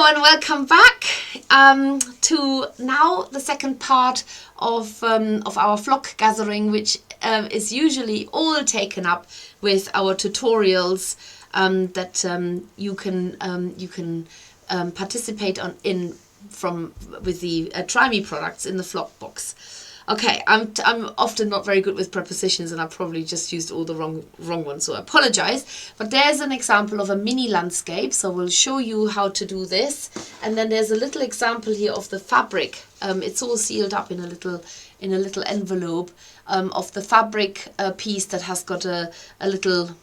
and welcome back to now the second part of our flock gathering, which is usually all taken up with our tutorials that you can participate with the Try Me products in the flock box. Okay, I'm often not very good with prepositions, and I probably just used all the wrong ones, so I apologize. But there's an example of a mini landscape, so we'll show you how to do this. And then there's a little example here of the fabric. It's all sealed up in a little envelope of the fabric piece that has got a little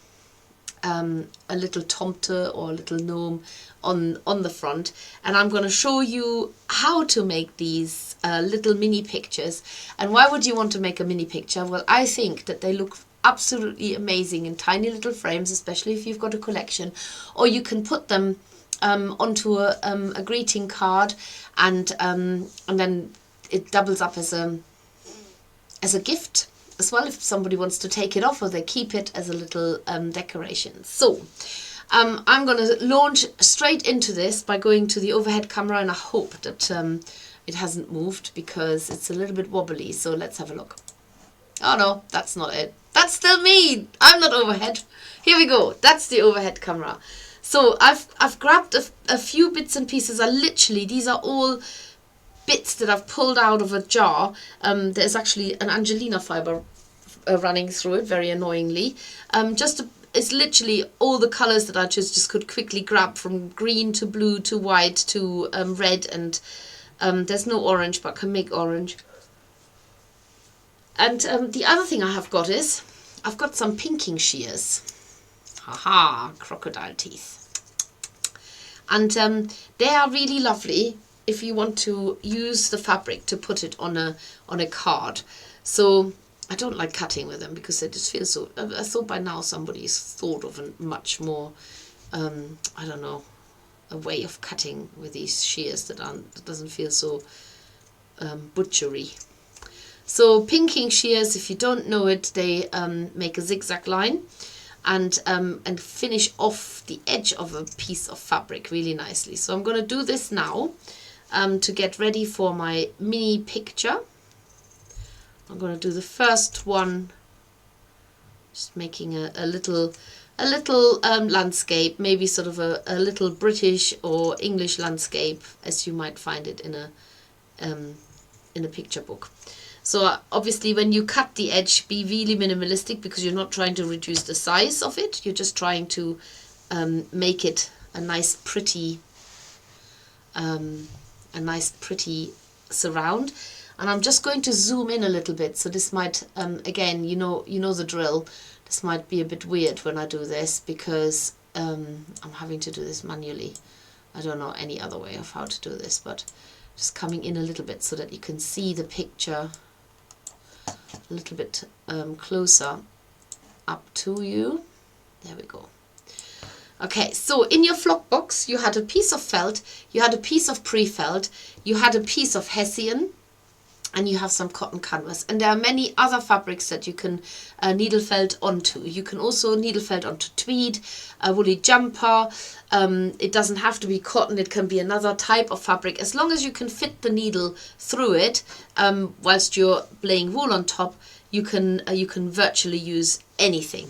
tomte or a little gnome on the front, and I'm going to show you how to make these little mini pictures. And why would you want to make a mini picture? Well, I think that they look absolutely amazing in tiny little frames, especially if you've got a collection, or you can put them onto a greeting card, and then it doubles up as a gift as well if somebody wants to take it off, or they keep it as a little decoration. So I'm going to launch straight into this by going to the overhead camera, and I hope that it hasn't moved because it's a little bit wobbly. So let's have a look. Oh no, that's not it. That's still me. I'm not overhead. Here we go. That's the overhead camera. So I've grabbed a few bits and pieces. These are all bits that I've pulled out of a jar. There's actually an Angelina fiber running through it, very annoyingly. It's literally all the colours that I just could quickly grab, from green to blue to white to red, and there's no orange, but I can make orange. And the other thing I have got is I've got some pinking shears. Haha, crocodile teeth. And they are really lovely if you want to use the fabric to put it on a card. So I don't like cutting with them because they just feel so. I thought by now somebody's thought of a much more, I don't know, a way of cutting with these shears that doesn't feel so butchery. So pinking shears, if you don't know it, they make a zigzag line and finish off the edge of a piece of fabric really nicely. So I'm going to do this now to get ready for my mini picture. I'm going to do the first one, just making a little landscape, maybe sort of a little British or English landscape, as you might find it in a picture book. So obviously when you cut the edge, be really minimalistic, because you're not trying to reduce the size of it. You're just trying to make it a nice pretty surround. And I'm just going to zoom in a little bit. So this might, again, you know the drill. This might be a bit weird when I do this, because I'm having to do this manually. I don't know any other way of how to do this, but just coming in a little bit so that you can see the picture a little bit closer up to you. There we go. Okay, so in your flock box you had a piece of felt, you had a piece of pre-felt, you had a piece of hessian, and you have some cotton canvas. And there are many other fabrics that you can needle felt onto. You can also needle felt onto tweed, a woolly jumper. It doesn't have to be cotton, it can be another type of fabric. As long as you can fit the needle through it, whilst you're laying wool on top, you can virtually use anything.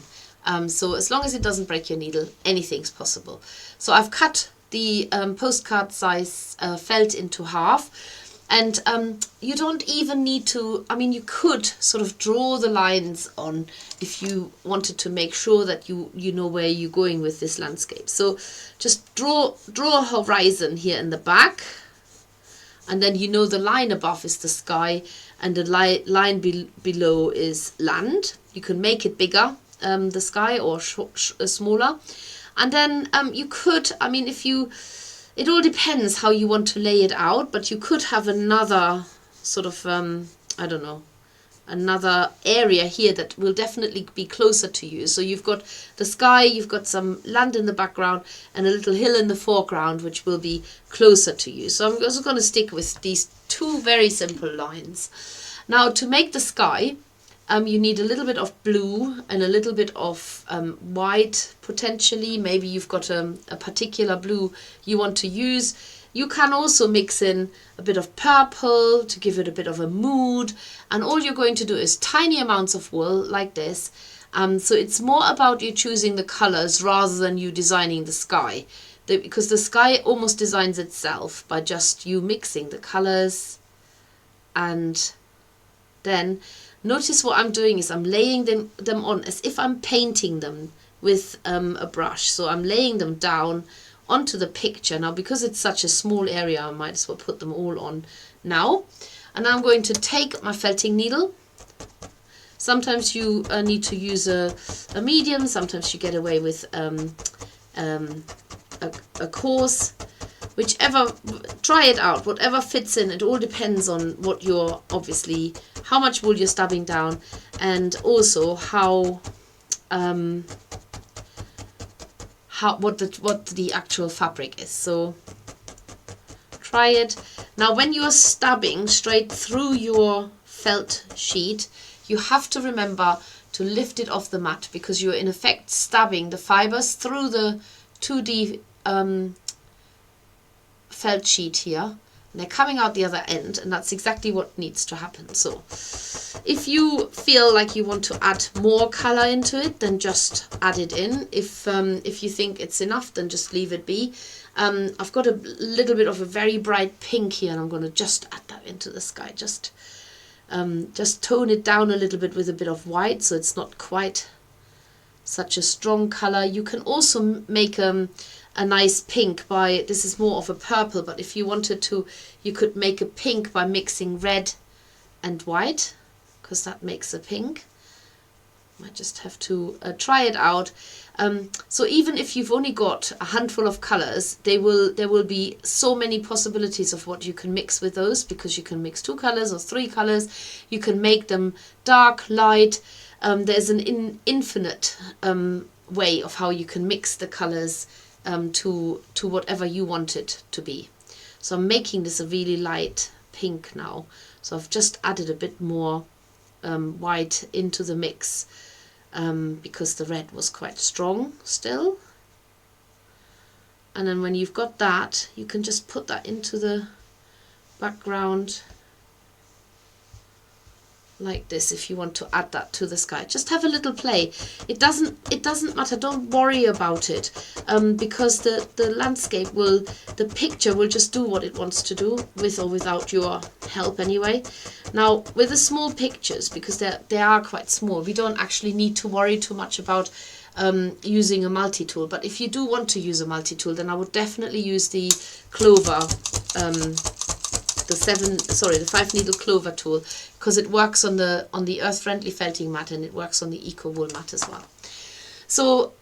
So as long as it doesn't break your needle, anything's possible. So I've cut the postcard size felt into half. And you don't even need to, I mean, you could sort of draw the lines on if you wanted to make sure that you know where you're going with this landscape. So just draw a horizon here in the back, and then you know the line above is the sky, and the line below is land. You can make it bigger, the sky, or smaller. And then you could, I mean, it all depends how you want to lay it out, but you could have another sort of, I don't know, another area here that will definitely be closer to you. So you've got the sky, you've got some land in the background, and a little hill in the foreground, which will be closer to you. So I'm also going to stick with these two very simple lines. Now, to make the sky, you need a little bit of blue and a little bit of white, potentially. Maybe you've got a particular blue you want to use. You can also mix in a bit of purple to give it a bit of a mood, and all you're going to do is tiny amounts of wool like this. So it's more about you choosing the colors rather than you designing the sky, because the sky almost designs itself by just you mixing the colors. And then notice what I'm doing is I'm laying them on as if I'm painting them with a brush. So I'm laying them down onto the picture. Now, because it's such a small area, I might as well put them all on now. And I'm going to take my felting needle. Sometimes you need to use a medium, sometimes you get away with a coarse. Whichever, try it out, whatever fits in. It all depends on what you're, obviously, how much wool you're stubbing down, and also what the actual fabric is. So try it. Now, when you're stabbing straight through your felt sheet, you have to remember to lift it off the mat, because you're in effect stabbing the fibers through the 2D felt sheet here, and they're coming out the other end, and that's exactly what needs to happen. So if you feel like you want to add more color into it, then just add it in. If you think it's enough, then just leave it be. I've got a little bit of a very bright pink here, and I'm going to just add that into the sky. Just tone it down a little bit with a bit of white, so it's not quite such a strong color. You can also make a nice pink by, this is more of a purple, but if you wanted to, you could make a pink by mixing red and white, because that makes a pink. Might just have to try it out. So even if you've only got a handful of colors, there will be so many possibilities of what you can mix with those, because you can mix 2 colors or 3 colors. You can make them dark, light. There's an infinite way of how you can mix the colors to whatever you want it to be. So I'm making this a really light pink now. So I've just added a bit more white into the mix, because the red was quite strong still. And then when you've got that, you can just put that into the background like this. If you want to add that to the sky, just have a little play. It doesn't matter, don't worry about it, because the landscape the picture will just do what it wants to do, with or without your help anyway. Now, with the small pictures, because they are quite small, we don't actually need to worry too much about using a multi-tool. But if you do want to use a multi-tool, then I would definitely use the clover, the 5 needle clover tool, because it works on the earth-friendly felting mat, and it works on the eco wool mat as well. So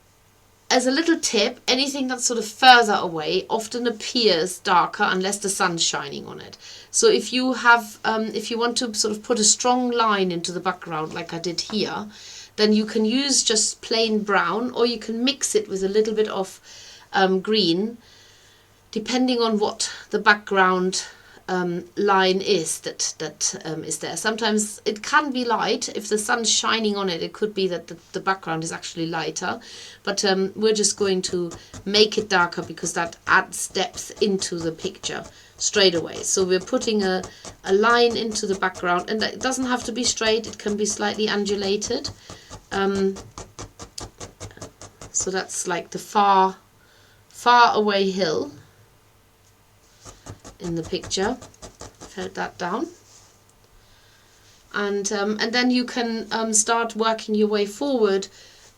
as a little tip, anything that's sort of further away often appears darker unless the sun's shining on it. So if you have if you want to sort of put a strong line into the background like I did here, then you can use just plain brown, or you can mix it with a little bit of green, depending on what the background line is that is there. Sometimes it can be light. If the sun's shining on it, it could be that the background is actually lighter, but we're just going to make it darker, because that adds depth into the picture straight away. So we're putting a line into the background, and it doesn't have to be straight, it can be slightly undulated. So that's like the far away hill in the picture. Felt that down, and then you can start working your way forward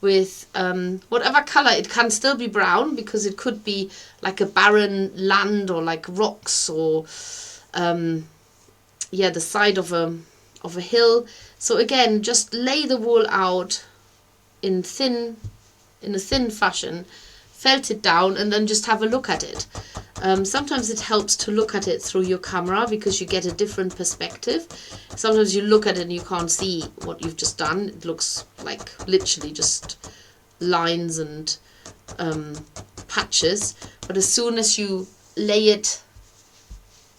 with whatever color. It can still be brown, because it could be like a barren land, or like rocks, or the side of a hill. So again, just lay the wool out in a thin fashion, felt it down, and then just have a look at it. Sometimes it helps to look at it through your camera, because you get a different perspective. Sometimes you look at it and you can't see what you've just done. It looks like literally just lines and patches. But as soon as you lay it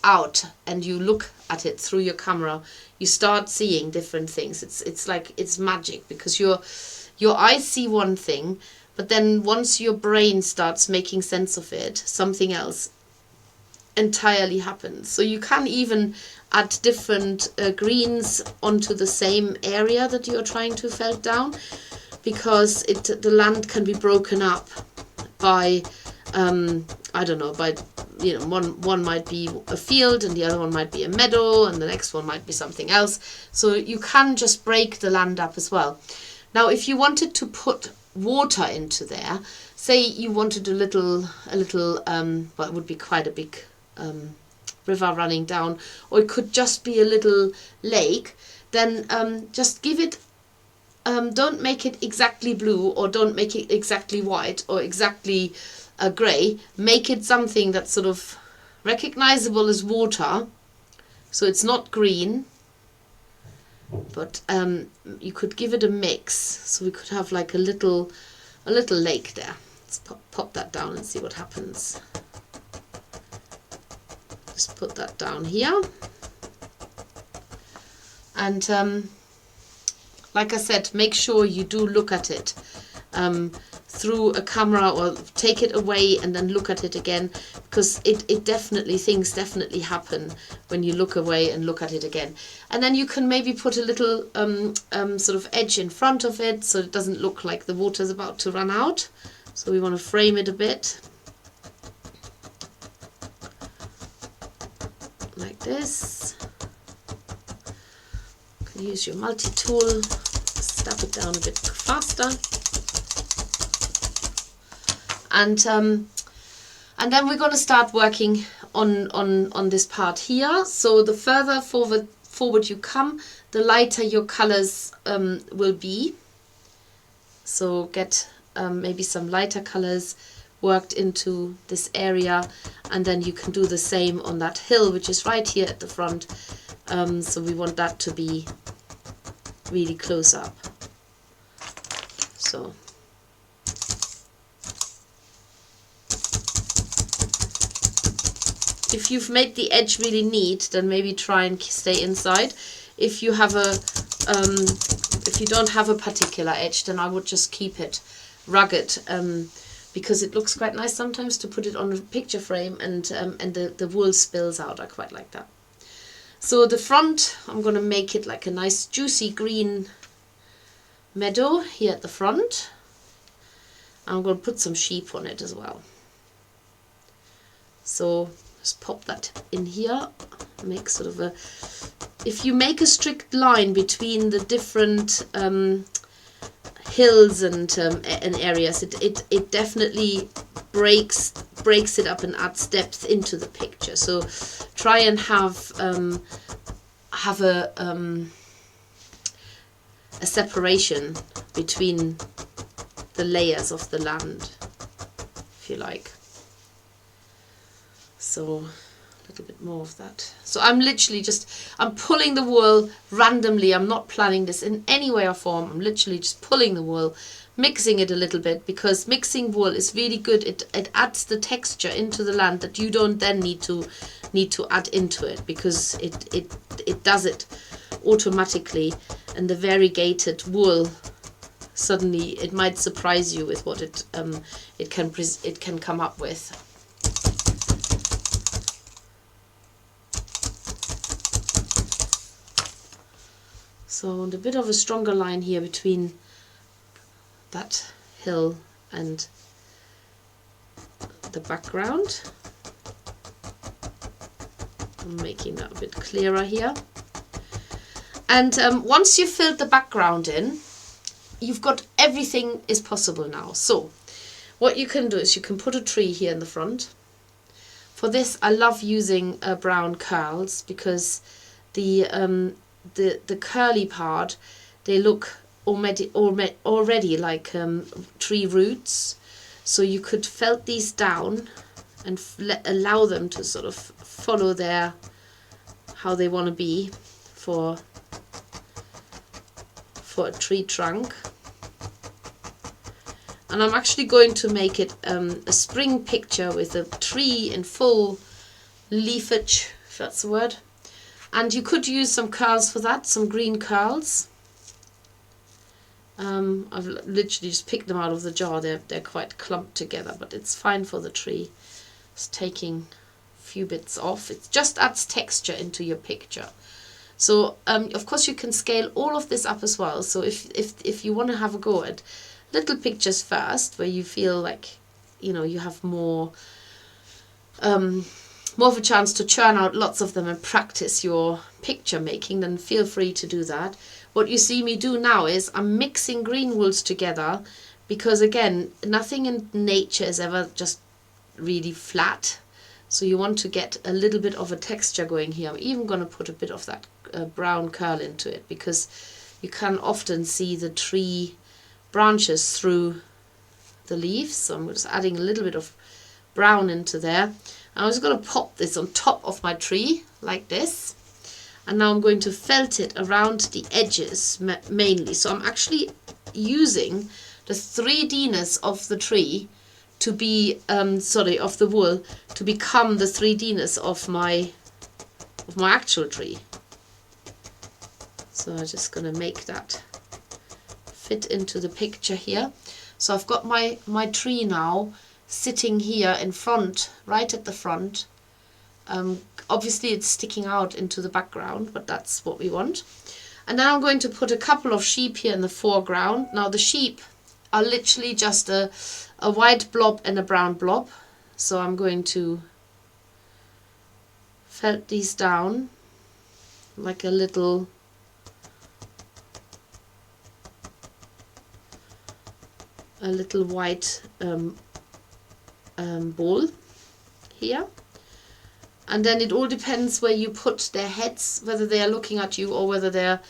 out and you look at it through your camera, you start seeing different things. It's like it's magic, because your eyes see one thing, but then once your brain starts making sense of it, something else entirely happens. So you can even add different greens onto the same area that you're trying to felt down, because the land can be broken up by I don't know, by, you know, one might be a field and the other one might be a meadow and the next one might be something else. So you can just break the land up as well. Now if you wanted to put water into there, say you wanted a little well, it would be quite a big river running down, or it could just be a little lake, then just give it, don't make it exactly blue, or don't make it exactly white or exactly grey. Make it something that's sort of recognizable as water, so it's not green, but you could give it a mix, so we could have like a little lake there. Let's pop that down and see what happens. Just put that down here, and like I said, make sure you do look at it through a camera, or take it away and then look at it again, because things definitely happen when you look away and look at it again. And then you can maybe put a little sort of edge in front of it, so it doesn't look like the water's about to run out. So we want to frame it a bit like this. You can use your multi-tool, step it down a bit faster. And then we're going to start working on this part here. So the further forward you come, the lighter your colors will be. So get maybe some lighter colors worked into this area, and then you can do the same on that hill, which is right here at the front. So we want that to be really close up. So if you've made the edge really neat, then maybe try and stay inside. If you have if you don't have a particular edge, then I would just keep it rugged, because it looks quite nice sometimes to put it on a picture frame, and the wool spills out. I quite like that. So the front, I'm going to make it like a nice juicy green meadow here at the front. I'm going to put some sheep on it as well. So just pop that in here, make sort of a, if you make a strict line between the different hills and areas, it definitely breaks it up and adds depth into the picture. So try and have a separation between the layers of the land, if you like. So a little bit more of that. So I'm literally I'm pulling the wool randomly. I'm not planning this in any way or form. I'm literally just pulling the wool, mixing it a little bit, because mixing wool is really good. It adds the texture into the land that you don't then need to add into it, because it does it automatically. And the variegated wool, suddenly it might surprise you with what it can come up with. So a bit of a stronger line here between that hill and the background. I'm making that a bit clearer here. And once you've filled the background in, you've got everything is possible now. So what you can do is you can put a tree here in the front. For this, I love using brown curls, because the curly part, they look already like tree roots. So you could felt these down and allow them to sort of follow how they want to be for a tree trunk. And I'm actually going to make it a spring picture with a tree in full leafage, if that's the word. And you could use some curls for that, some green curls. I've literally just picked them out of the jar. They're quite clumped together, but it's fine for the tree. Just taking a few bits off. It just adds texture into your picture. So of course you can scale all of this up as well. So if you want to have a go at little pictures first, where you feel like, you know, you have more of a chance to churn out lots of them and practice your picture making, then feel free to do that. What you see me do now is I'm mixing green wools together, because again, nothing in nature is ever just really flat. So you want to get a little bit of a texture going here. I'm even going to put a bit of that brown curl into it, because you can often see the tree branches through the leaves. So I'm just adding a little bit of brown into there. I was going to pop this on top of my tree like this, and now I'm going to felt it around the edges mainly. So I'm actually using the 3Dness of the tree to be of the wool to become the 3Dness of my actual tree. So I'm just going to make that fit into the picture here. So I've got my tree now sitting here in front, right at the front. Obviously it's sticking out into the background, but that's what we want. And now I'm going to put a couple of sheep here in the foreground. Now the sheep are literally just a white blob and a brown blob. So I'm going to felt these down like a little white ball here. And then it all depends where you put their heads, whether they are looking at you or whether they're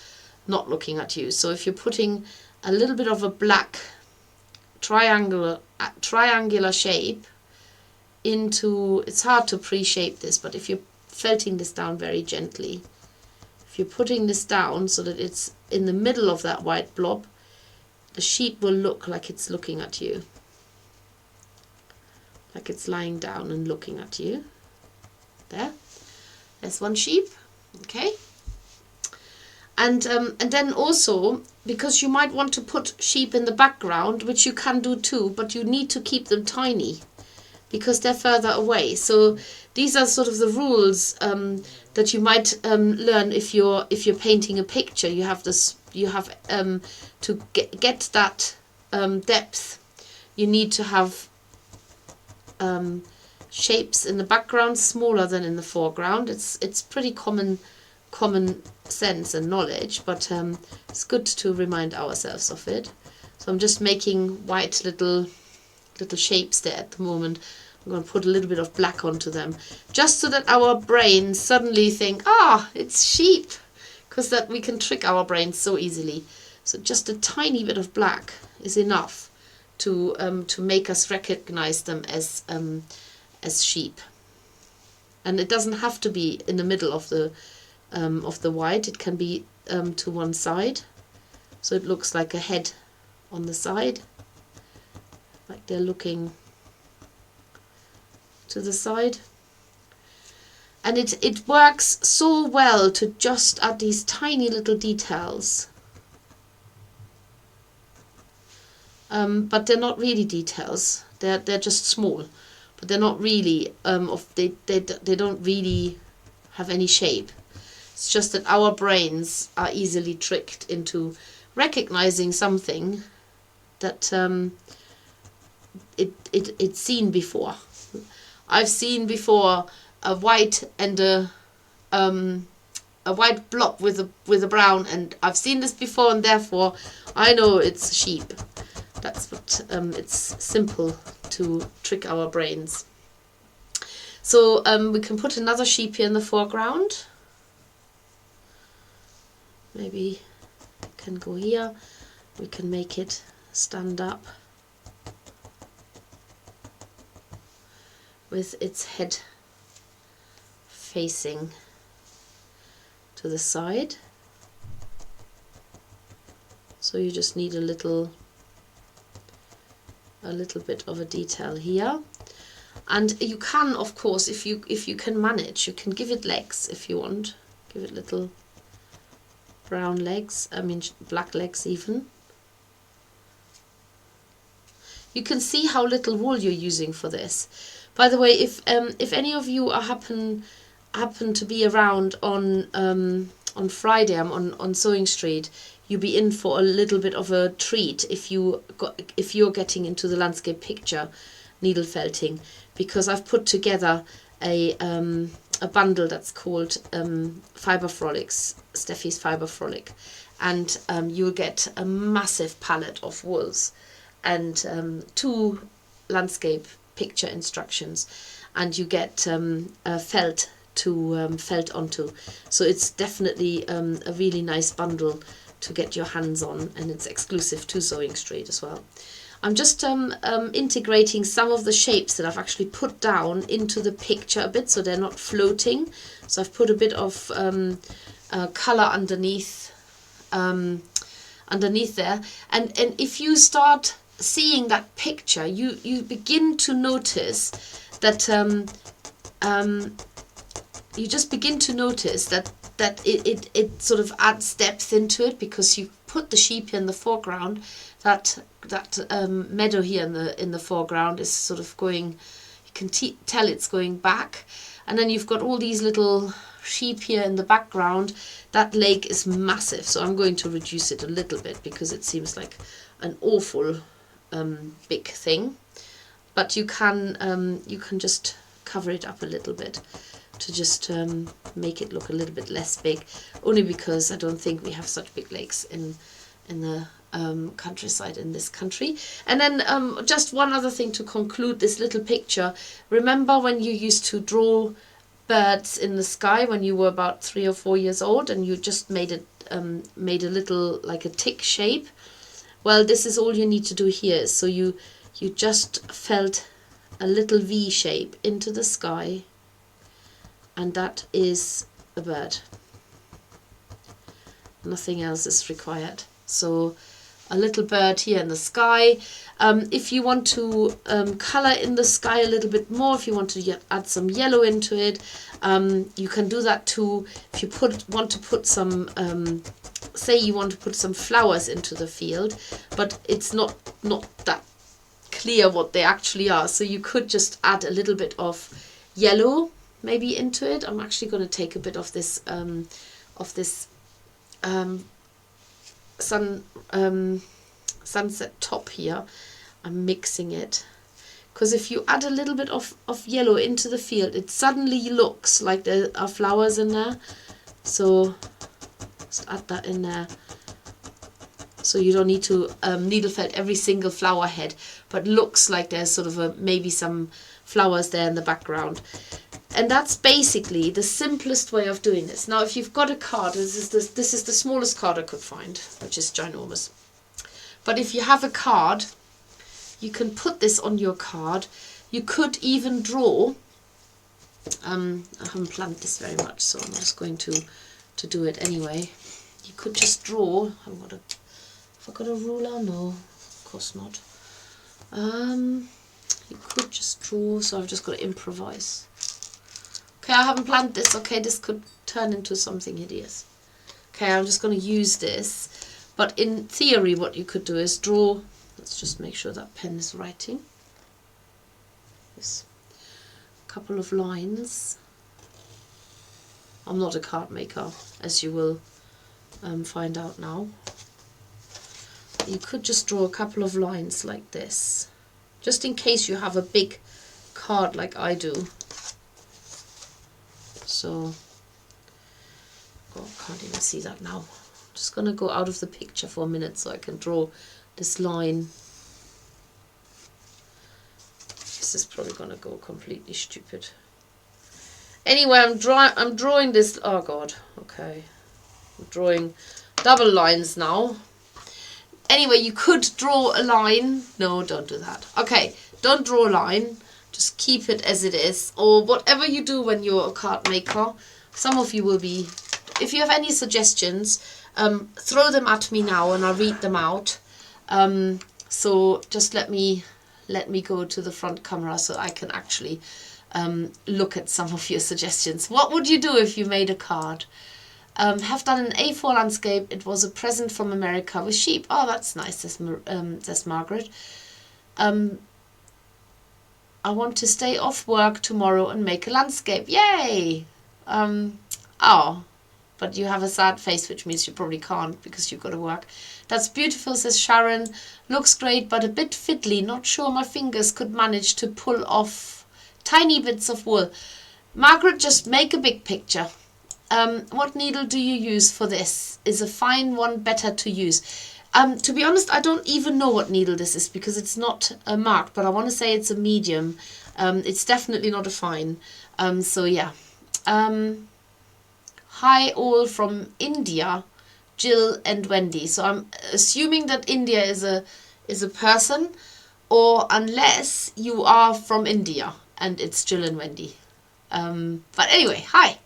not looking at you. So if you're putting a little bit of a black triangular shape into, it's hard to pre-shape this, but if you're felting this down very gently, if you're putting this down so that it's in the middle of that white blob, the sheep will look like it's looking at you, like it's lying down and looking at you. There's one sheep, okay. And then also, because you might want to put sheep in the background, which you can do too, but you need to keep them tiny because they're further away. So these are sort of the rules that you might learn if you're painting a picture. You have to get that depth. You need to have shapes in the background smaller than in the foreground. It's pretty common sense and knowledge, but it's good to remind ourselves of it. So I'm just making white little shapes there at the moment. I'm going to put a little bit of black onto them, just so that our brains suddenly think, it's sheep, because that we can trick our brains so easily. So just a tiny bit of black is enough to make us recognize them as sheep. And it doesn't have to be in the middle of the white. It can be to one side, so it looks like a head on the side, like they're looking to the side. And it works so well to just add these tiny little details, but they're not really details. They're just small, but they're not really they don't really have any shape. It's just that our brains are easily tricked into recognizing something that it's seen before. I've seen before a white and a white blob with a brown, and I've seen this before, and therefore I know it's sheep. That's what it's simple to trick our brains. So we can put another sheep here in the foreground. Maybe it can go here. We can make it stand up with its head facing to the side. So you just need a little bit of a detail here. And you can, of course, if you can manage, you can give it legs if you want. Give it little brown legs, black legs even. You can see how little wool you're using for this. By the way, if any of you are happen to be around on Friday, I'm on Sewing Street, you'll be in for a little bit of a treat if you're getting into the landscape picture needle felting, because I've put together a bundle that's called Fiber Frolics, Steffi's Fiber Frolic, and you'll get a massive palette of wools and 2 landscape picture instructions, and you get a felt to felt onto. So it's definitely a really nice bundle to get your hands on, and it's exclusive to Sewing Street as well. I'm just integrating some of the shapes that I've actually put down into the picture a bit, so they're not floating. So I've put a bit of colour underneath there, and if you start seeing that picture, you begin to notice that you just begin to notice that it sort of adds depth into it, because you put the sheep here in the foreground. That meadow here in the foreground is sort of going, you can tell it's going back, and then you've got all these little sheep here in the background. That lake is massive, so I'm going to reduce it a little bit because it seems like an awful big thing. But you can just cover it up a little bit to just make it look a little bit less big, only because I don't think we have such big lakes in the countryside in this country. And then just one other thing to conclude this little picture. Remember when you used to draw birds in the sky when you were about 3 or 4 years old, and you just made a little, like a tick shape? Well, this is all you need to do here. So you just felt a little V shape into the sky, and that is a bird. Nothing else is required. So a little bird here in the sky. If you want to colour in the sky a little bit more, if you want to add some yellow into it, you can do that too. If you want to put some, say you want to put some flowers into the field, but it's not that clear what they actually are, so you could just add a little bit of yellow maybe into it. I'm actually going to take a bit of this sunset top here. I'm mixing it, because if you add a little bit of yellow into the field, it suddenly looks like there are flowers in there. So just add that in there, so you don't need to needle felt every single flower head, but looks like there's sort of maybe some flowers there in the background. And that's basically the simplest way of doing this. Now, if you've got a card, this is the smallest card I could find, which is ginormous. But if you have a card, you can put this on your card. You could even draw. I haven't planned this very much, so I'm just going to do it anyway. You could just draw. Have I got a ruler? No, of course not. You could just draw. So I've just got to improvise. Okay, I haven't planned this. Okay, this could turn into something hideous. Okay, I'm just going to use this. But in theory, what you could do is draw. Let's just make sure that pen is writing. Yes. A couple of lines. I'm not a card maker, as you will find out now. You could just draw a couple of lines like this, just in case you have a big card like I do. So, oh, I can't even see that now. I'm just going to go out of the picture for a minute so I can draw this line. This is probably going to go completely stupid. Anyway, I'm drawing this. Oh God. Okay. I'm drawing double lines now. Anyway, you could draw a line. No, don't do that. Okay, don't draw a line. Just keep it as it is, or whatever you do when you're a card maker. Some of you will be. If you have any suggestions, throw them at me now and I'll read them out. So just let me go to the front camera so I can actually look at some of your suggestions. What would you do if you made a card? Have done an A4 landscape. It was a present from America with sheep. Oh, that's nice, says Margaret. I want to stay off work tomorrow and make a landscape. Yay! Oh, but you have a sad face, which means you probably can't because you've got to work. That's beautiful, says Sharon. Looks great, but a bit fiddly. Not sure my fingers could manage to pull off tiny bits of wool. Margaret, just make a big picture. What needle do you use for this? Is a fine one better to use? To be honest, I don't even know what needle this is because it's not marked, but I want to say it's a medium. It's definitely not a fine. So yeah. Hi all from India, Jill and Wendy. So I'm assuming that India is a person, or unless you are from India and it's Jill and Wendy. But anyway, hi.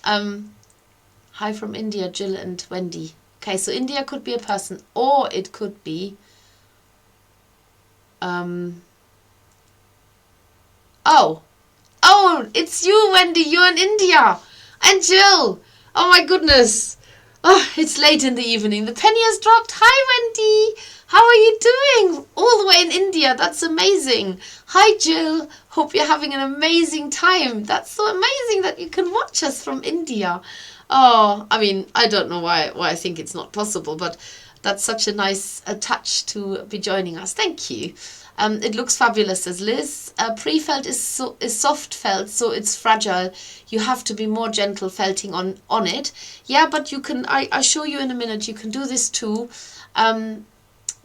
Hi from India, Jill and Wendy. Okay, so India could be a person, or it could be oh, it's you, Wendy. You're in India. And Jill. Oh my goodness. Oh, it's late in the evening. The penny has dropped. Hi, Wendy. How are you doing? All the way in India. That's amazing. Hi, Jill. Hope you're having an amazing time. That's so amazing that you can watch us from India. Oh, I mean, I don't know why I think it's not possible, but that's such a nice touch to be joining us. Thank you. It looks fabulous, says Liz. Pre-felt is soft felt, so it's fragile. You have to be more gentle felting on it. Yeah, but you can, I'll show you in a minute, you can do this too.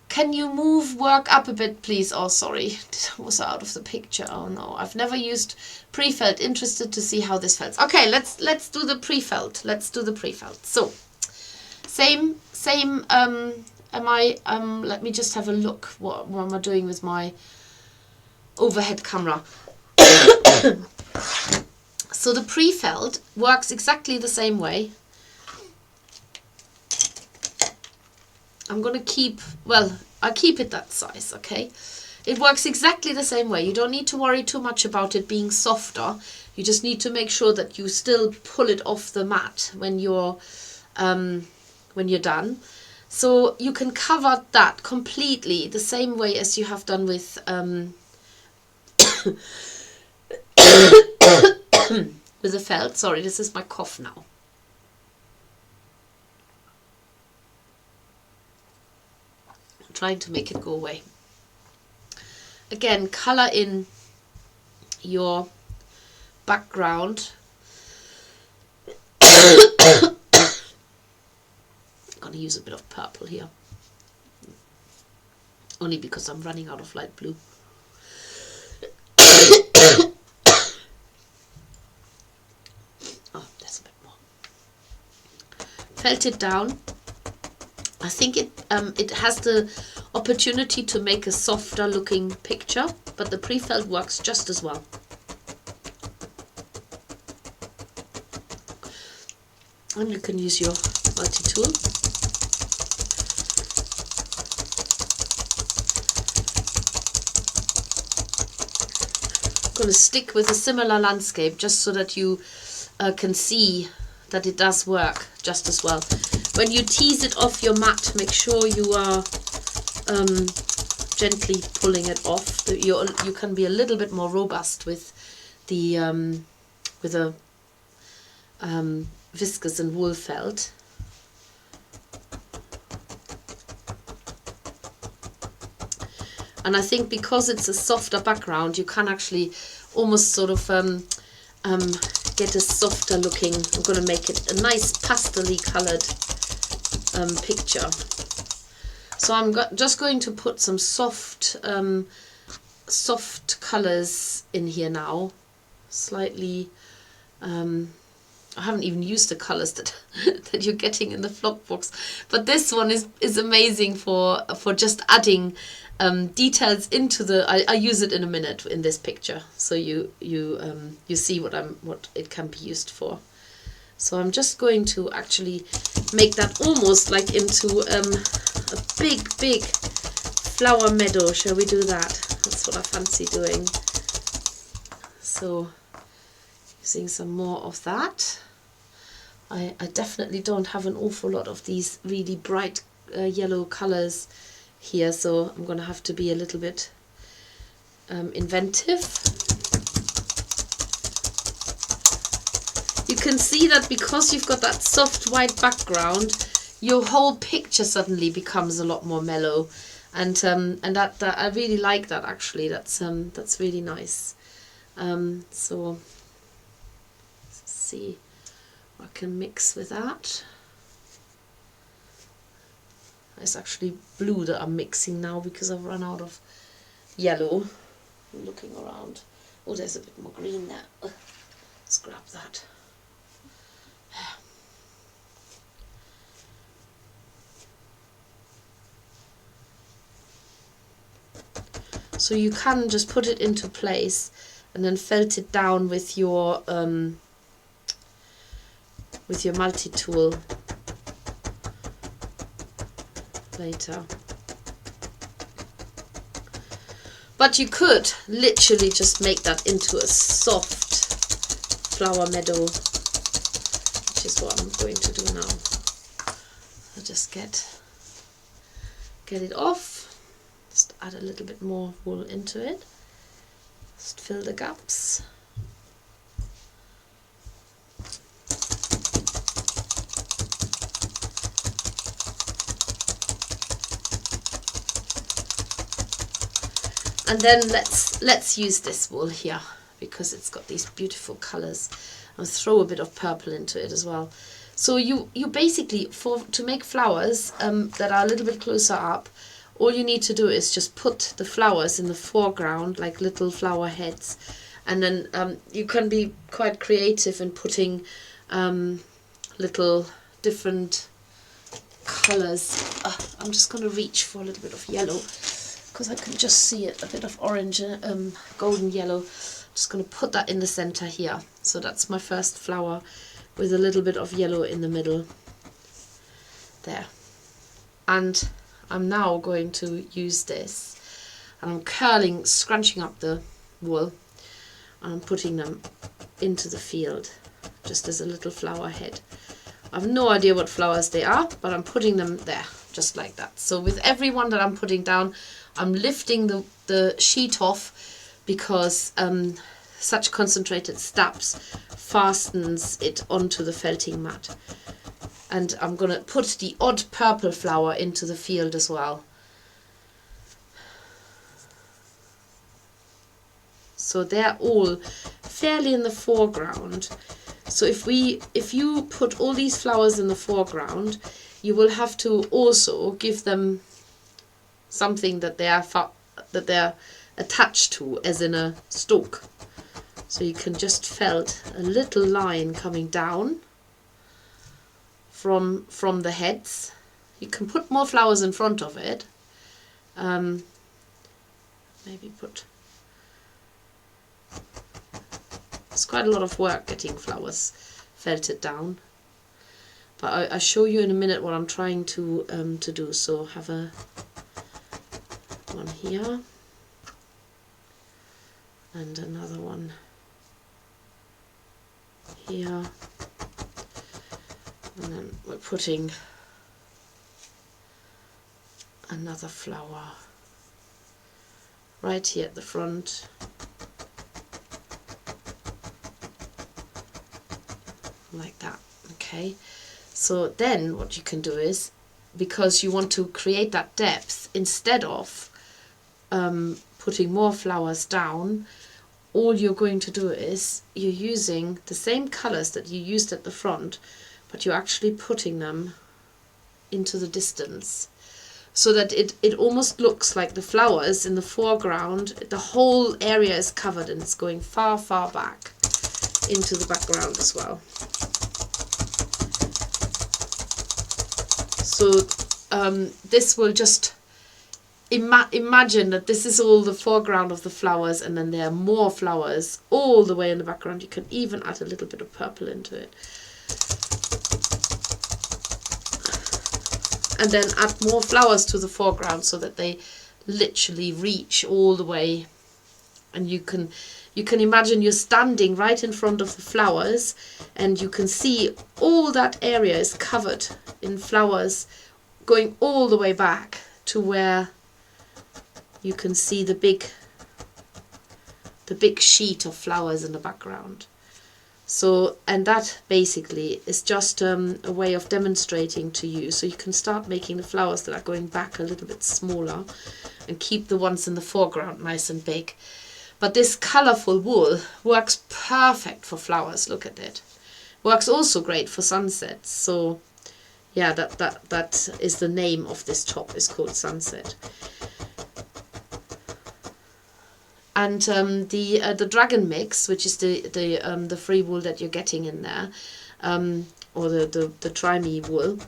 Can you move work up a bit, please? Oh, sorry, I was out of the picture. Oh no, I've never used pre-felt. Interested to see how this felt. Okay, let's do the pre-felt. Let's do the pre-felt. So, same. Let me just have a look. What am I doing with my overhead camera? So the pre-felt works exactly the same way. I'm going to keep, well, I keep it that size, okay? It works exactly the same way. You don't need to worry too much about it being softer. You just need to make sure that you still pull it off the mat when you're done. So you can cover that completely the same way as you have done with with the felt. Sorry, this is my cough now. I'm trying to make it go away. Again, color in your background. I'm going to use a bit of purple here, only because I'm running out of light blue. Oh, there's a bit more. Felt it down. I think it has the opportunity to make a softer looking picture, but the pre-felt works just as well. And you can use your multi-tool. I'm going to stick with a similar landscape just so that you can see that it does work just as well. When you tease it off your mat, make sure you are gently pulling it off. You can be a little bit more robust with the viscose and wool felt. And I think because it's a softer background, you can actually almost sort of get a softer looking. I'm going to make it a nice pastel-y coloured picture. So I'm just going to put some soft colours in here now. Slightly. I haven't even used the colours that that you're getting in the flock box, but this one is amazing for just adding details into the. I use it in a minute in this picture, so you see what it can be used for. So I'm just going to actually make that almost like into a big flower meadow. Shall we do that? That's what I fancy doing. So using some more of that. I definitely don't have an awful lot of these really bright yellow colours here, so I'm going to have to be a little bit inventive. You can see that because you've got that soft white background, your whole picture suddenly becomes a lot more mellow, and that I really like that actually. That's really nice. So let's see what I can mix with that. It's actually blue that I'm mixing now because I've run out of yellow. I'm looking around. Oh, there's a bit more green there. Let's grab that. So you can just put it into place and then felt it down with your multi-tool later. But you could literally just make that into a soft flower meadow, which is what I'm going to do now. I'll just get it off, just add a little bit more wool into it, just fill the gaps. And then let's use this wool here because it's got these beautiful colours. I'll throw a bit of purple into it as well. So you basically, to make flowers that are a little bit closer up, all you need to do is just put the flowers in the foreground like little flower heads, and then you can be quite creative in putting little different colours. I'm just going to reach for a little bit of yellow, because I can just see it, a bit of orange, golden yellow. I'm just going to put that in the center here. So that's my first flower with a little bit of yellow in the middle there. And I'm now going to use this, and I'm scrunching up the wool, and I'm putting them into the field just as a little flower head. I have no idea what flowers they are, but I'm putting them there just like that. So with every one that I'm putting down, I'm lifting the sheet off, because such concentrated stabs fastens it onto the felting mat. And I'm going to put the odd purple flower into the field as well. So they're all fairly in the foreground. So if you put all these flowers in the foreground, you will have to also give them something that they're attached to, as in a stalk. So you can just felt a little line coming down from the heads. You can put more flowers in front of it. Maybe put. It's quite a lot of work getting flowers felted down. But I'll show you in a minute what I'm trying to do. So have a one here and another one here, and then we're putting another flower right here at the front. Like that. Okay, so then what you can do is, because you want to create that depth, instead of putting more flowers down, all you're going to do is you're using the same colors that you used at the front, but you're actually putting them into the distance, so that it almost looks like the flowers in the foreground, the whole area is covered, and it's going far back into the background as well. So this will just imagine that this is all the foreground of the flowers, and then there are more flowers all the way in the background. You can even add a little bit of purple into it, and then add more flowers to the foreground, so that they literally reach all the way. And you can imagine you're standing right in front of the flowers, and you can see all that area is covered in flowers going all the way back to where you can see the big the big sheet of flowers in the background. So, and that basically is just a way of demonstrating to you, so you can start making the flowers that are going back a little bit smaller and keep the ones in the foreground nice and big. But this colourful wool works perfect for flowers. Look at it. Works also great for sunsets. So yeah, that is the name of this top, is called Sunset. And the dragon mix, which is the free wool that you're getting in there, or the try-me wool,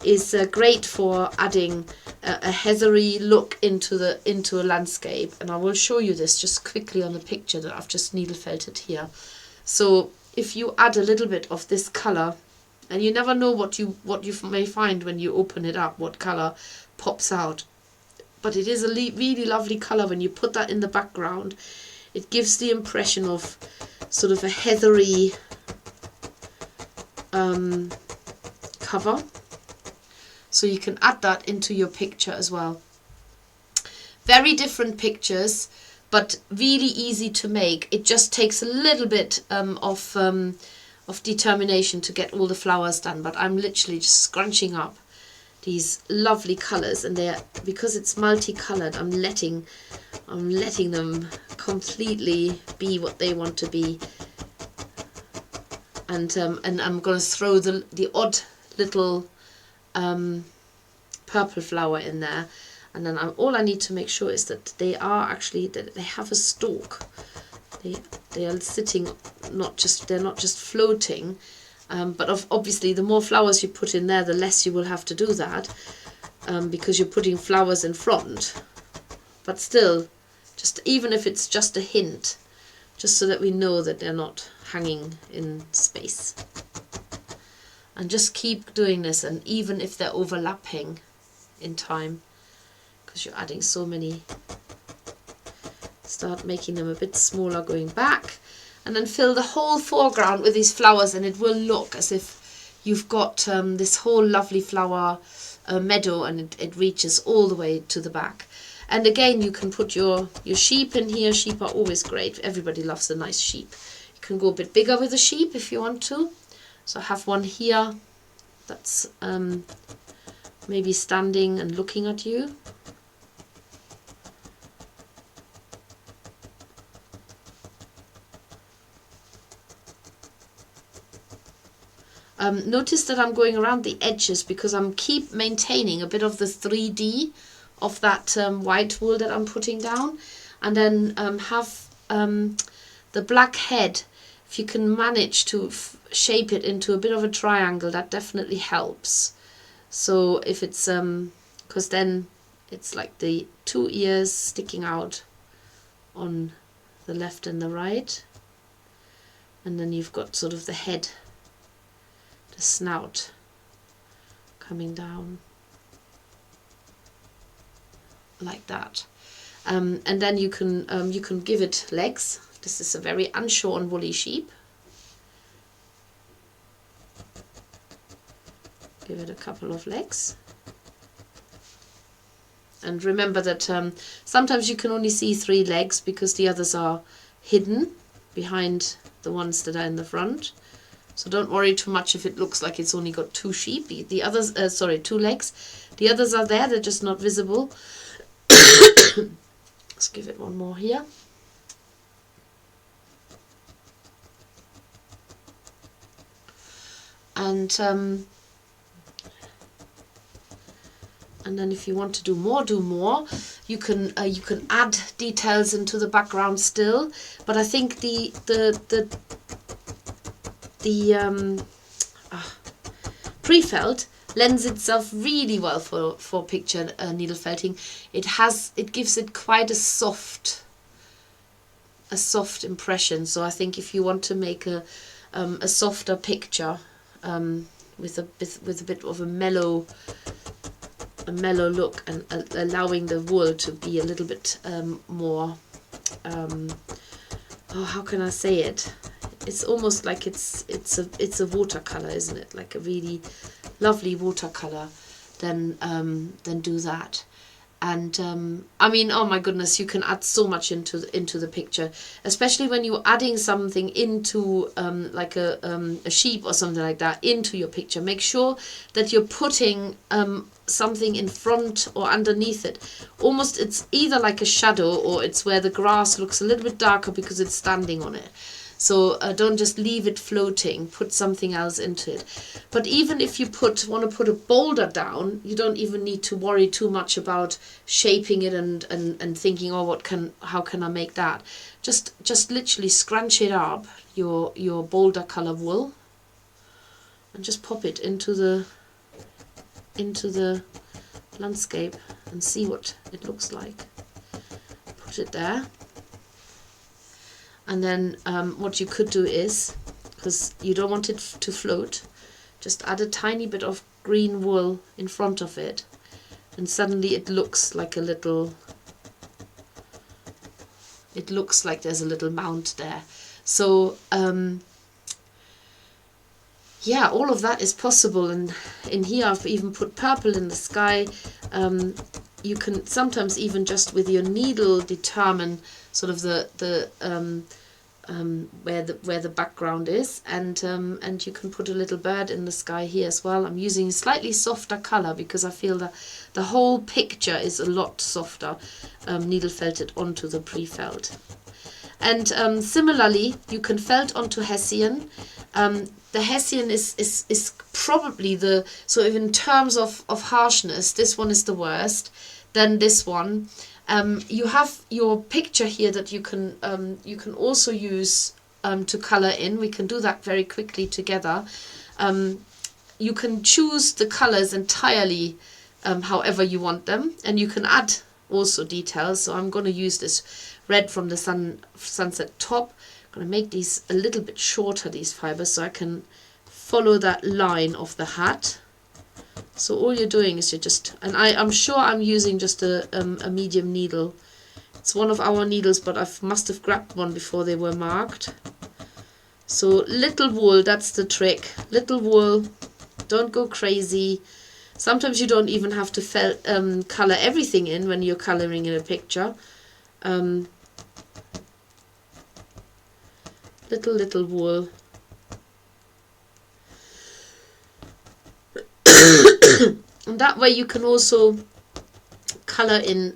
is great for adding a heathery look into a landscape. And I will show you this just quickly on the picture that I've just needle felted here. So if you add a little bit of this color, and you never know what you may find when you open it up, what color pops out. But it is a really lovely colour when you put that in the background. It gives the impression of sort of a heathery cover. So you can add that into your picture as well. Very different pictures, but really easy to make. It just takes a little bit of determination to get all the flowers done. But I'm literally just scrunching up these lovely colours, and they're, because it's multicolored, I'm letting them completely be what they want to be. And I'm going to throw the odd little purple flower in there, and then all I need to make sure is that they have a stalk. They are sitting, they're not just floating. But obviously the more flowers you put in there, the less you will have to do that, because you're putting flowers in front. But still, just even if it's just a hint, just so that we know that they're not hanging in space. And just keep doing this, and even if they're overlapping in time, because you're adding so many, start making them a bit smaller going back. And then fill the whole foreground with these flowers, and it will look as if you've got this whole lovely flower meadow, and it reaches all the way to the back. And again, you can put your sheep in here. Sheep are always great. Everybody loves a nice sheep. You can go a bit bigger with the sheep if you want to. So I have one here that's maybe standing and looking at you. Notice that I'm going around the edges because I'm keep maintaining a bit of the 3D of that white wool that I'm putting down, and then have the black head. If you can manage to shape it into a bit of a triangle, that definitely helps. So if it's because then it's like the two ears sticking out on the left and the right, and then you've got sort of the head, the snout coming down like that, and then you can give it legs. This is a very unshorn woolly sheep. Give it a couple of legs, and remember that sometimes you can only see 3 legs because the others are hidden behind the ones that are in the front. So don't worry too much if it looks like it's only got 2 sheep. The others, 2 legs. The others are there, they're just not visible. Let's give it one more here. And then if you want to do more. You can add details into the background still. But I think the prefelt lends itself really well for picture needle felting. It gives it quite a soft impression. So I think if you want to make a softer picture with a bit of a mellow look, and allowing the wool to be a little bit more how can I say it? It's almost like it's a watercolor, isn't it? Like a really lovely watercolor. Then do that. And I mean, oh my goodness, you can add so much into the picture, especially when you're adding something into like a sheep or something like that into your picture. Make sure that you're putting something in front or underneath it. Almost, it's either like a shadow, or it's where the grass looks a little bit darker because it's standing on it. So don't just leave it floating, put something else into it. But even if you want to put a boulder down, you don't even need to worry too much about shaping it and thinking, oh, how can I make that? Just literally scrunch it up, your boulder color wool, and just pop it into the landscape and see what it looks like. Put it there. And then what you could do is, because you don't want it to float, just add a tiny bit of green wool in front of it, and suddenly it looks like a little, it looks like there's a little mount there. So yeah, all of that is possible. And in here I've even put purple in the sky. You can sometimes even just with your needle determine sort of where the background is, and you can put a little bird in the sky here as well. I'm using a slightly softer color because I feel that the whole picture is a lot softer needle felted onto the pre-felt. And similarly, you can felt onto hessian. The hessian is probably the, so in terms of harshness, this one is the worst. Then this one. You have your picture here that you can also use to color in. We can do that very quickly together. You can choose the colors entirely however you want them, and you can add also details. So I'm going to use this red from the sunset top. I'm going to make these a little bit shorter, these fibers, so I can follow that line of the hat. So all you're doing is you're just, and I'm sure I'm using just a medium needle. It's one of our needles, but I must have grabbed one before they were marked. So little wool, that's the trick. Little wool, don't go crazy. Sometimes you don't even have to color everything in when you're coloring in a picture. Little wool. And that way you can also color in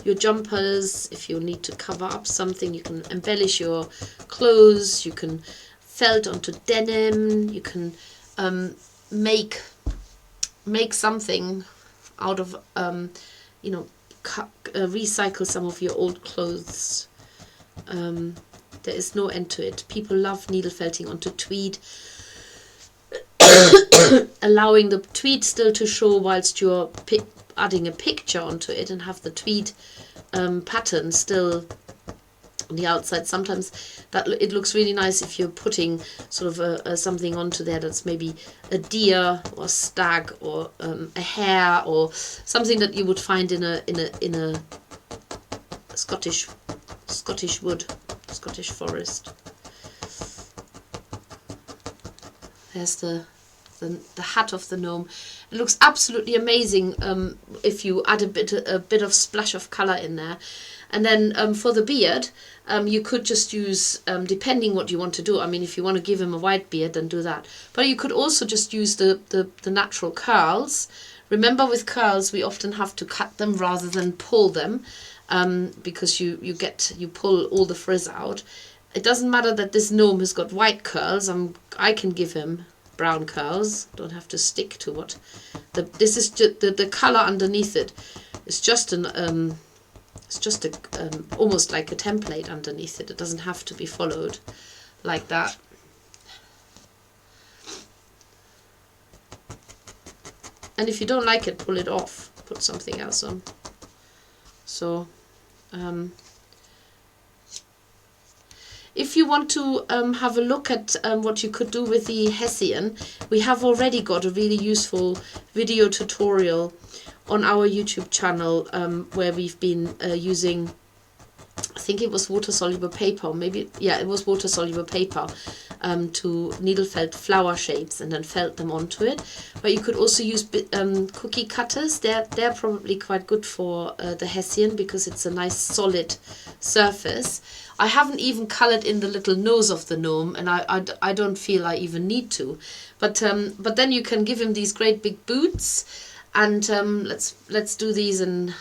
your jumpers. If you need to cover up something, you can embellish your clothes, you can felt onto denim, you can make something out of recycle some of your old clothes. There is no end to it. People love needle felting onto tweed. Allowing the tweed still to show whilst you're adding a picture onto it, and have the tweed pattern still on the outside. Sometimes that it looks really nice if you're putting sort of something onto there that's maybe a deer or a stag or a hare or something that you would find in a Scottish wood, Scottish forest. There's the hat of the gnome. It looks absolutely amazing if you add a bit of splash of color in there. And then for the beard, you could just use, depending what you want to do. I mean, if you want to give him a white beard, then do that. But you could also just use the natural curls. Remember, with curls, we often have to cut them rather than pull them, because you pull all the frizz out. It doesn't matter that this gnome has got white curls. I can give him brown curls. Don't have to stick to what this is. The color underneath it is just almost like a template underneath it. It doesn't have to be followed like that. And if you don't like it, pull it off, put something else on. So if you want to have a look at what you could do with the hessian, we have already got a really useful video tutorial on our YouTube channel where we've been using, I think it was water-soluble paper, maybe, yeah, it was water-soluble paper, to needle felt flower shapes and then felt them onto it. But you could also use cookie cutters. They're probably quite good for the hessian because it's a nice solid surface. I haven't even coloured in the little nose of the gnome, and I don't feel I even need to. But then you can give him these great big boots, and let's do these in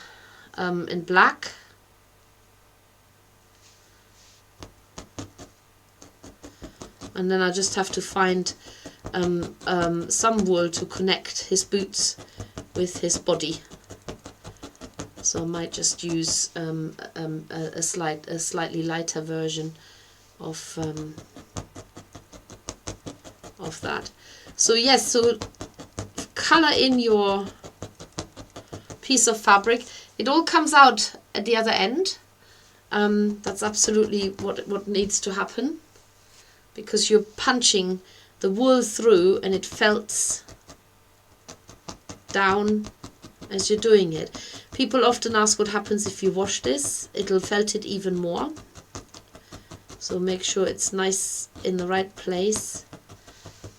black. And then I just have to find some wool to connect his boots with his body. So I might just use a slightly lighter version of that. So yes, so color in your piece of fabric. It all comes out at the other end. That's absolutely what needs to happen, because you're punching the wool through and it felts down as you're doing it. People often ask what happens if you wash this. It'll felt it even more. So make sure it's nice in the right place,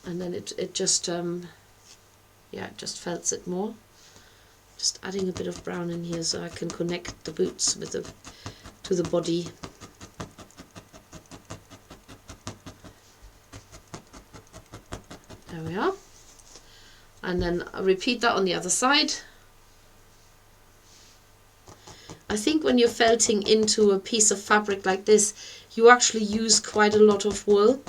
and then it just it just felts it more. Just adding a bit of brown in here so I can connect the boots with to the body. There we are. And then I'll repeat that on the other side. I think when you're felting into a piece of fabric like this, you actually use quite a lot of wool,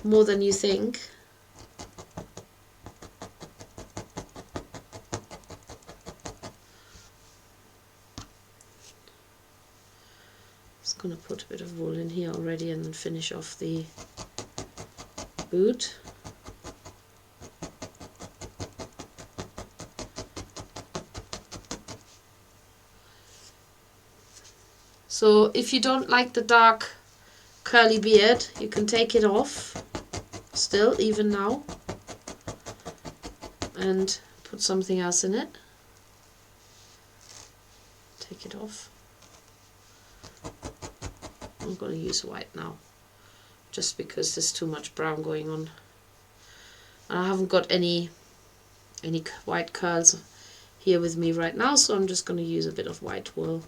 more than you think. Just going to put a bit of wool in here already and then finish off the boot. So if you don't like the dark curly beard, you can take it off still, even now, and put something else in it. Take it off. I'm going to use white now, just because there's too much brown going on. And I haven't got any white curls here with me right now, so I'm just going to use a bit of white wool.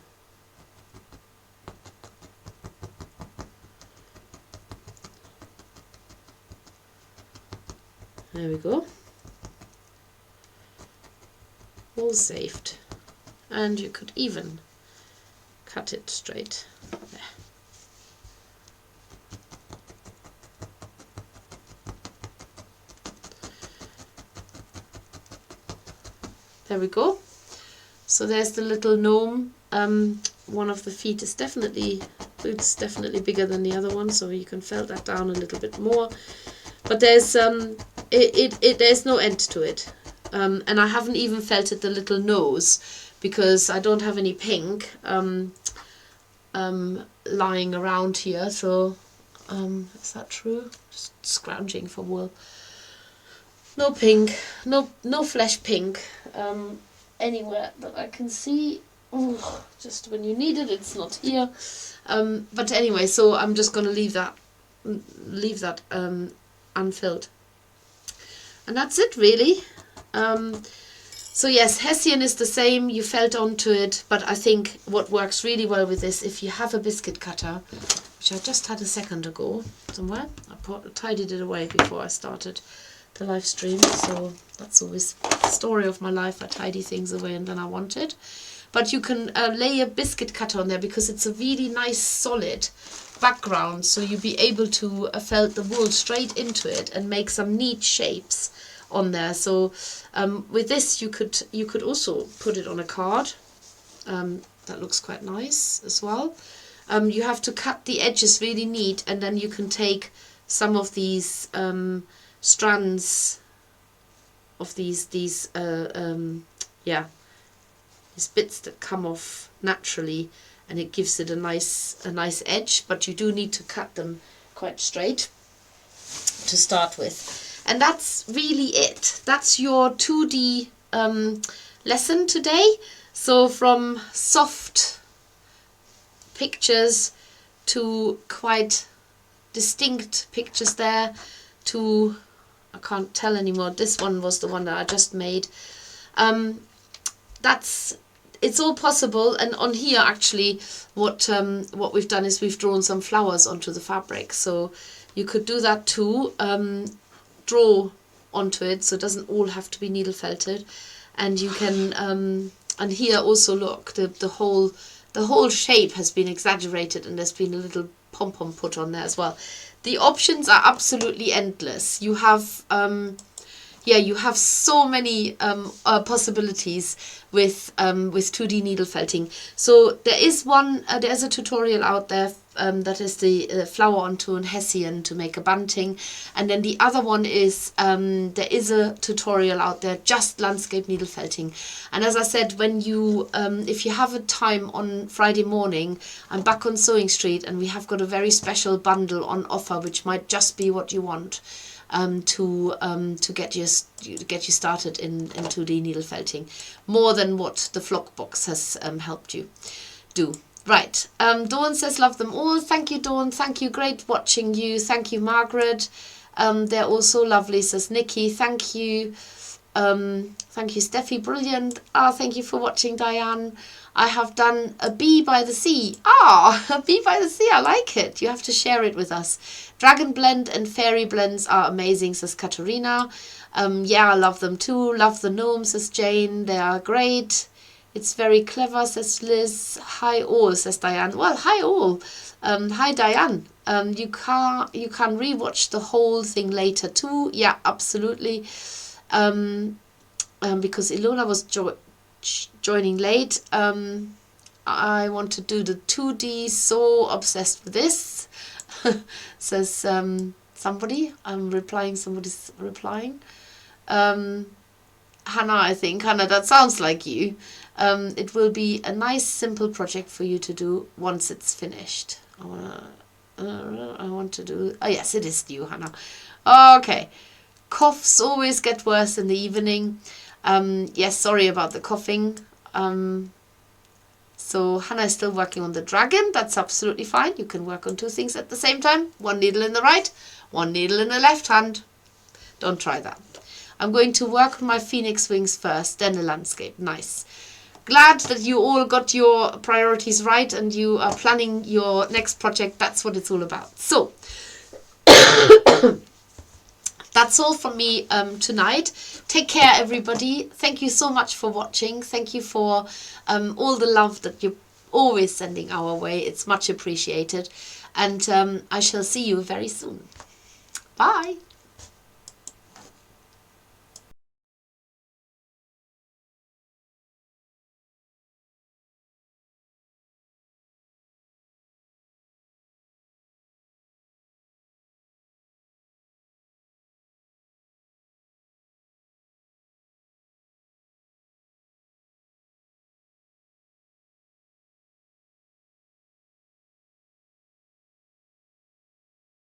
There we go. All saved. And you could even cut it straight there. There we go. So there's the little gnome. One of the feet is definitely bigger than the other one, so you can felt that down a little bit more. But there's there's no end to it, and I haven't even felted the little nose because I don't have any pink lying around here. So is that true? Just scrounging for wool. No pink, no flesh pink anywhere that I can see. Oh, just when you need it, it's not here. But anyway, so I'm just going to leave that unfilled, and that's it really. So yes, hessian is the same. You felt onto it, but I think what works really well with this, if you have a biscuit cutter, which I just had a second ago somewhere, I tidied it away before I started the live stream, so that's always the story of my life. I tidy things away and then I want it. But you can lay a biscuit cutter on there because it's a really nice solid background, so you'll be able to felt the wool straight into it and make some neat shapes on there. So with this you could also put it on a card. That looks quite nice as well. You have to cut the edges really neat, and then you can take some of these strands of these bits that come off naturally, and it gives it a nice edge, but you do need to cut them quite straight to start with. And that's really it. That's your 2D lesson today. So from soft pictures to quite distinct pictures there. Two, I can't tell anymore. This one was the one that I just made. It's all possible. And on here actually what we've done is we've drawn some flowers onto the fabric, so you could do that too. Draw onto it, so it doesn't all have to be needle felted. And you can and here also look, the whole shape has been exaggerated, and there's been a little pom-pom put on there as well. The options are absolutely endless. You have you have so many possibilities with 2D needle felting. So there's a tutorial out there that is the flower onto an hessian to make a bunting, and then the other one is there is a tutorial out there just landscape needle felting. And as I said, when you if you have a time on Friday morning, I'm back on Sewing Street, and we have got a very special bundle on offer, which might just be what you want to get you started in 2D needle felting, more than what the flock box has helped you do. Right, Dawn says love them all. Thank you, Dawn. Thank you. Great watching you. Thank you, Margaret. They're all so lovely, says Nikki. Thank you. Thank you, Steffi. Brilliant. Thank you for watching, Diane. I have done a bee by the sea. A bee by the sea. I like it. You have to share it with us. Dragon blend and fairy blends are amazing, says Katarina. Yeah, I love them too. Love the gnomes, says Jane. They are great. It's very clever, says Liz. Hi all, says Diane. Well, hi all. Hi Diane. You can rewatch the whole thing later too. Yeah, absolutely. Because Ilona was joining late. I want to do the 2D. So obsessed with this, says somebody. I'm replying. Somebody's replying. Hannah, I think. Hannah, that sounds like you. It will be a nice simple project for you to do once it's finished. I want to do. Oh yes, it is you, Hannah. Okay. Coughs always get worse in the evening. Yes, sorry about the coughing. So Hannah is still working on the dragon. That's absolutely fine. You can work on two things at the same time. One needle in the right, one needle in the left hand. Don't try that. I'm going to work on my phoenix wings first, then the landscape. Nice. Glad that you all got your priorities right and you are planning your next project. That's what it's all about. So that's all from me tonight. Take care, everybody. Thank you so much for watching. Thank you for all the love that you're always sending our way. It's much appreciated. And I shall see you very soon. Bye.